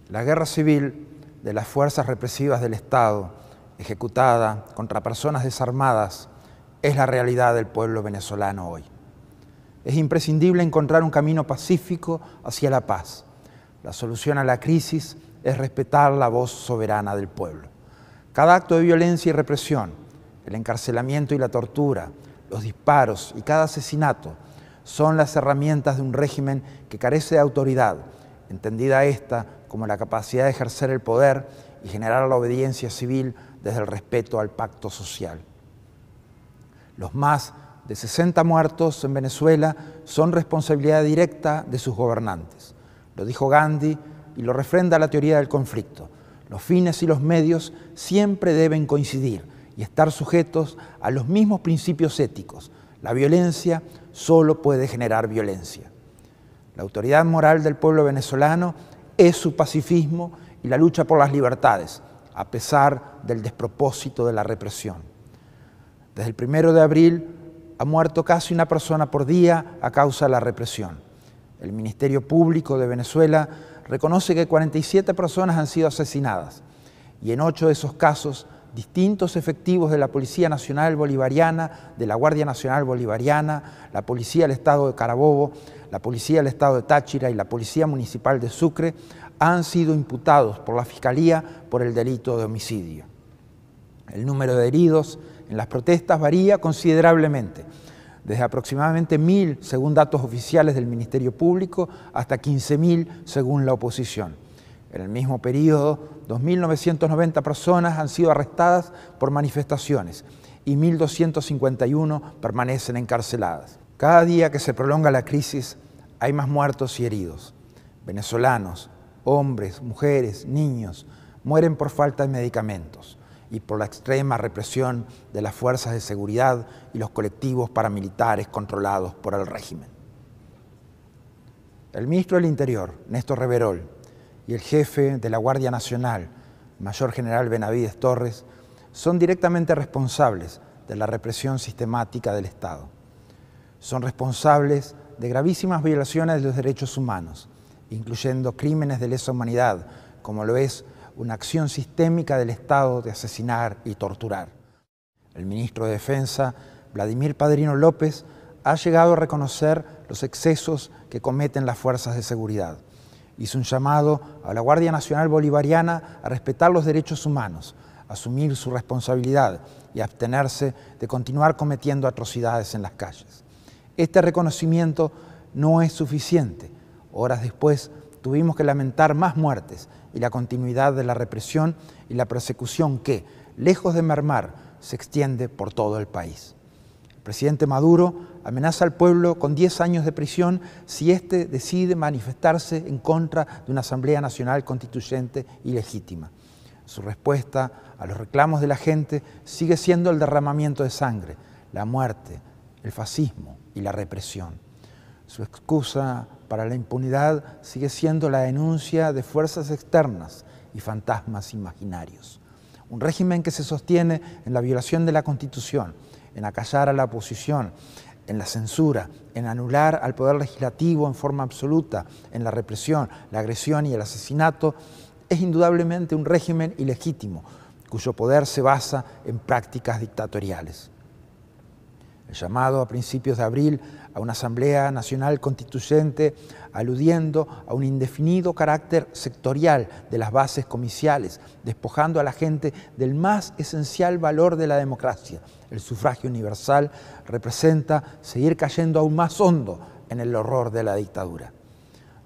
La guerra civil de las fuerzas represivas del Estado, ejecutada contra personas desarmadas, es la realidad del pueblo venezolano hoy. Es imprescindible encontrar un camino pacífico hacia la paz. La solución a la crisis es respetar la voz soberana del pueblo. Cada acto de violencia y represión, el encarcelamiento y la tortura, los disparos y cada asesinato son las herramientas de un régimen que carece de autoridad, entendida esta como la capacidad de ejercer el poder y generar la obediencia civil desde el respeto al pacto social. Los más de 60 muertos en Venezuela son responsabilidad directa de sus gobernantes. Lo dijo Gandhi y lo refrenda la teoría del conflicto. Los fines y los medios siempre deben coincidir y estar sujetos a los mismos principios éticos. La violencia solo puede generar violencia. La autoridad moral del pueblo venezolano es su pacifismo y la lucha por las libertades, a pesar del despropósito de la represión. Desde el 1 de abril ha muerto casi una persona por día a causa de la represión. El Ministerio Público de Venezuela reconoce que 47 personas han sido asesinadas y en 8 de esos casos distintos efectivos de la Policía Nacional Bolivariana, de la Guardia Nacional Bolivariana, la Policía del Estado de Carabobo, la Policía del Estado de Táchira y la Policía Municipal de Sucre han sido imputados por la Fiscalía por el delito de homicidio. El número de heridos en las protestas varía considerablemente, desde aproximadamente 1.000 según datos oficiales del Ministerio Público hasta 15.000 según la oposición. En el mismo periodo, 2.990 personas han sido arrestadas por manifestaciones y 1.251 permanecen encarceladas. Cada día que se prolonga la crisis hay más muertos y heridos. Venezolanos, hombres, mujeres, niños, mueren por falta de medicamentos y por la extrema represión de las fuerzas de seguridad y los colectivos paramilitares controlados por el régimen. El ministro del Interior, Néstor Reverol, y el jefe de la Guardia Nacional, Mayor General Benavides Torres, son directamente responsables de la represión sistemática del Estado. Son responsables de gravísimas violaciones de los derechos humanos, incluyendo crímenes de lesa humanidad, como lo es una acción sistémica del Estado de asesinar y torturar. El ministro de Defensa, Vladimir Padrino López, ha llegado a reconocer los excesos que cometen las fuerzas de seguridad. Hizo un llamado a la Guardia Nacional Bolivariana a respetar los derechos humanos, asumir su responsabilidad y abstenerse de continuar cometiendo atrocidades en las calles. Este reconocimiento no es suficiente. Horas después tuvimos que lamentar más muertes y la continuidad de la represión y la persecución que, lejos de mermar, se extiende por todo el país. El presidente Maduro amenaza al pueblo con 10 años de prisión si éste decide manifestarse en contra de una Asamblea Nacional Constituyente ilegítima. Su respuesta a los reclamos de la gente sigue siendo el derramamiento de sangre, la muerte, el fascismo y la represión. Su excusa para la impunidad sigue siendo la denuncia de fuerzas externas y fantasmas imaginarios. Un régimen que se sostiene en la violación de la Constitución, en acallar a la oposición, en la censura, en anular al poder legislativo en forma absoluta, en la represión, la agresión y el asesinato, es indudablemente un régimen ilegítimo, cuyo poder se basa en prácticas dictatoriales. El llamado a principios de abril a una Asamblea Nacional Constituyente, aludiendo a un indefinido carácter sectorial de las bases comiciales, despojando a la gente del más esencial valor de la democracia, el sufragio universal, representa seguir cayendo aún más hondo en el horror de la dictadura.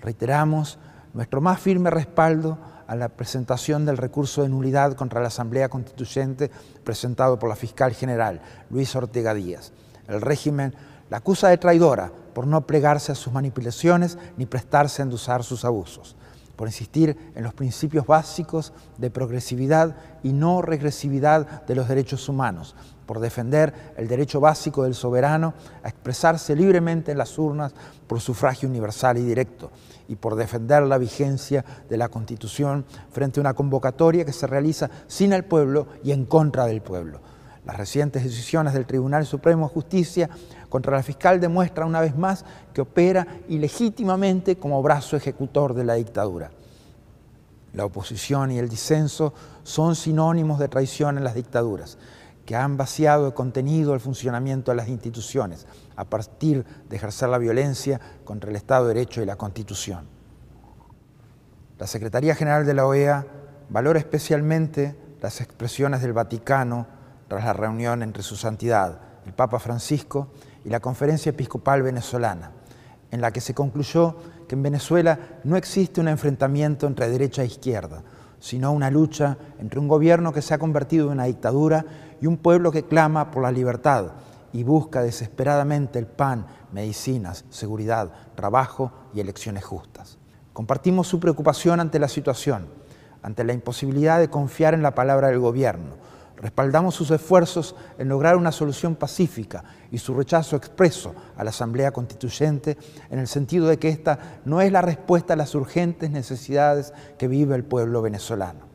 Reiteramos nuestro más firme respaldo a la presentación del recurso de nulidad contra la Asamblea Constituyente presentado por la fiscal general, Luisa Ortega Díaz. El régimen la acusa de traidora por no plegarse a sus manipulaciones ni prestarse a endulzar sus abusos, por insistir en los principios básicos de progresividad y no regresividad de los derechos humanos, por defender el derecho básico del soberano a expresarse libremente en las urnas por sufragio universal y directo, y por defender la vigencia de la Constitución frente a una convocatoria que se realiza sin el pueblo y en contra del pueblo. Las recientes decisiones del Tribunal Supremo de Justicia contra la fiscal demuestran una vez más que opera ilegítimamente como brazo ejecutor de la dictadura. La oposición y el disenso son sinónimos de traición en las dictaduras, que han vaciado de contenido el funcionamiento de las instituciones a partir de ejercer la violencia contra el Estado de Derecho y la Constitución. La Secretaría General de la OEA valora especialmente las expresiones del Vaticano tras la reunión entre Su Santidad, el Papa Francisco, y la Conferencia Episcopal Venezolana, en la que se concluyó que en Venezuela no existe un enfrentamiento entre derecha e izquierda, sino una lucha entre un gobierno que se ha convertido en una dictadura y un pueblo que clama por la libertad y busca desesperadamente el pan, medicinas, seguridad, trabajo y elecciones justas. Compartimos su preocupación ante la situación, ante la imposibilidad de confiar en la palabra del gobierno. Respaldamos sus esfuerzos en lograr una solución pacífica y su rechazo expreso a la Asamblea Constituyente en el sentido de que esta no es la respuesta a las urgentes necesidades que vive el pueblo venezolano.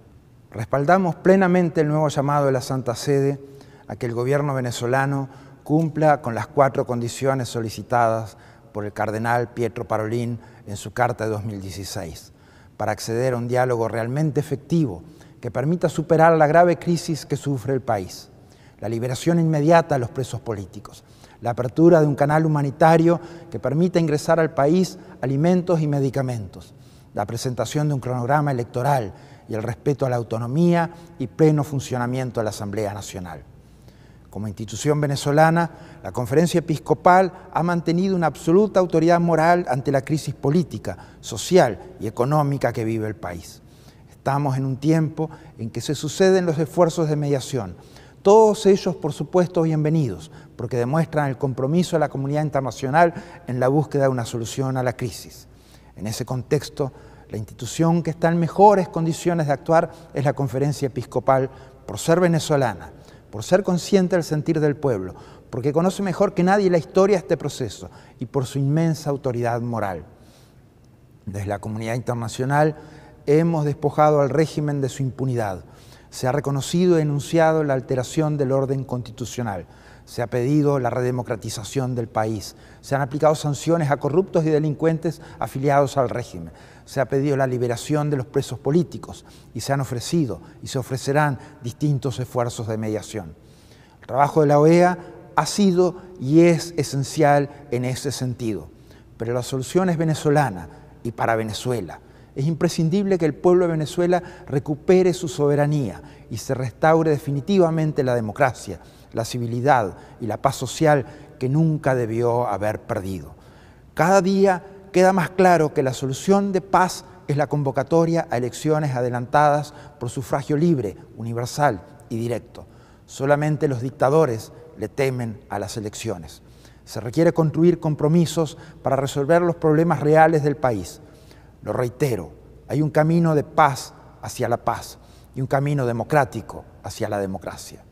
Respaldamos plenamente el nuevo llamado de la Santa Sede a que el gobierno venezolano cumpla con las 4 condiciones solicitadas por el cardenal Pietro Parolin en su carta de 2016, para acceder a un diálogo realmente efectivo que permita superar la grave crisis que sufre el país, la liberación inmediata de los presos políticos, la apertura de un canal humanitario que permita ingresar al país alimentos y medicamentos, la presentación de un cronograma electoral y el respeto a la autonomía y pleno funcionamiento de la Asamblea Nacional. Como institución venezolana, la Conferencia Episcopal ha mantenido una absoluta autoridad moral ante la crisis política, social y económica que vive el país. Estamos en un tiempo en que se suceden los esfuerzos de mediación, todos ellos, por supuesto, bienvenidos, porque demuestran el compromiso de la comunidad internacional en la búsqueda de una solución a la crisis. En ese contexto, la institución que está en mejores condiciones de actuar es la Conferencia Episcopal, por ser venezolana, por ser consciente del sentir del pueblo, porque conoce mejor que nadie la historia de este proceso y por su inmensa autoridad moral. Desde la comunidad internacional hemos despojado al régimen de su impunidad. Se ha reconocido y denunciado la alteración del orden constitucional. Se ha pedido la redemocratización del país. Se han aplicado sanciones a corruptos y delincuentes afiliados al régimen. Se ha pedido la liberación de los presos políticos y se han ofrecido y se ofrecerán distintos esfuerzos de mediación. El trabajo de la OEA ha sido y es esencial en ese sentido, pero la solución es venezolana y para Venezuela. Es imprescindible que el pueblo de Venezuela recupere su soberanía y se restaure definitivamente la democracia, la civilidad y la paz social que nunca debió haber perdido. Cada día queda más claro que la solución de paz es la convocatoria a elecciones adelantadas por sufragio libre, universal y directo. Solamente los dictadores le temen a las elecciones. Se requiere construir compromisos para resolver los problemas reales del país. Lo reitero, hay un camino de paz hacia la paz y un camino democrático hacia la democracia.